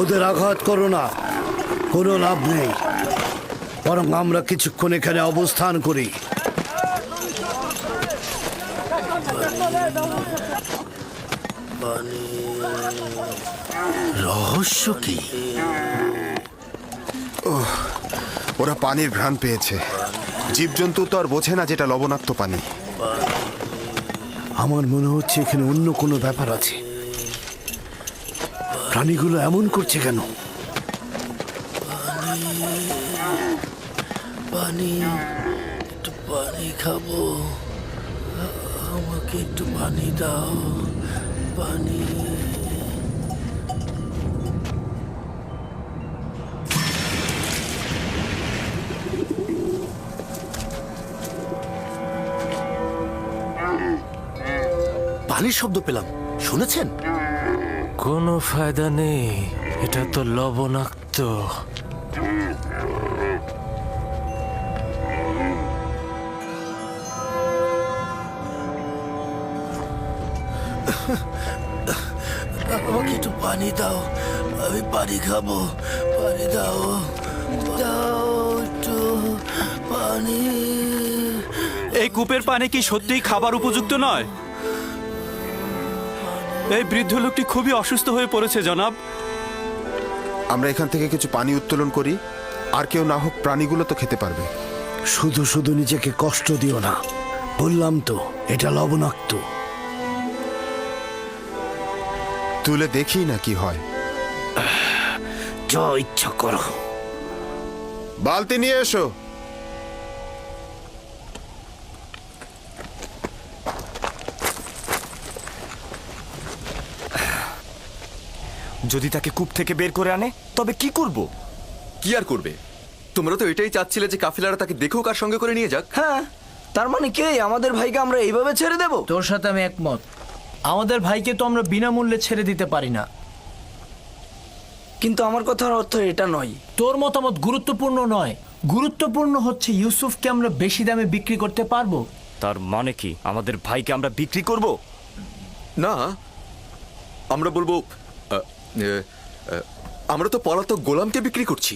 ওদের আঘাত করো না, কোনো লাভ নেই। বরং আমরা কিছুক্ষণ এখানে অবস্থান করি। রহস্য কি? ওরা পানির ঘ্রাণ পেয়েছে। জীবজন্তু তো আর বোঝে না যেটা লবণাক্ত পানি। আমার মনে হচ্ছে এখানে অন্য কোনো ব্যাপার আছে। প্রাণীগুলো এমন করছে কেন? পানি, একটু পানি খাবো। আমাকে একটু পানি দাও, পানি। পানির শব্দ পেলাম, শুনেছেন? কোনো ফায়দা নেই, এটা তো লবণাক্ত। আমাকে একটু পানি দাও, আমি পানি খাবো। পানি দাও, দাও একটু পানি। এই কূপের পানি কি সত্যিই খাবার উপযুক্ত নয়? এই বৃদ্ধ লোকটি খুবই অসুস্থ হয়ে পড়েছে জনাব। আমরা এখান থেকে কিছু পানি উত্তোলন করি, আর কেউ না হোক প্রাণীগুলো তো খেতে পারবে। শুধু শুধু নিজেকে কষ্ট দিও না, বললাম তো এটা লবণাক্ত। তুলে দেখি না কি হয়। যা ইচ্ছা করো। বালতি নিয়ে এসো। যদি তাকে কূপ থেকে বের করে আনে তবে কি করব? কি আর করবে? তোমরা তো এটাই চাচ্ছিলে যে কাফিলারা তাকে দেখুক আর সঙ্গে করে নিয়ে যাক। হ্যাঁ, তার মানে কি আমাদের ভাইকে আমরা এইভাবে ছেড়ে দেব? তোর সাথে আমি একমত। আমাদের ভাইকে তো আমরা বিনামূল্যে ছেড়ে দিতে পারি না। কিন্তু আমার কথার অর্থ এটা নয়। তোর মতামত গুরুত্বপূর্ণ নয়, গুরুত্বপূর্ণ হচ্ছে ইউসুফকে আমরা বেশি দামে বিক্রি করতে পারবো। তার মানে কি আমাদের ভাইকে আমরা বিক্রি করব? না, আমরা বলবো আমরা তো পলাতক গোলামকে বিক্রি করছি।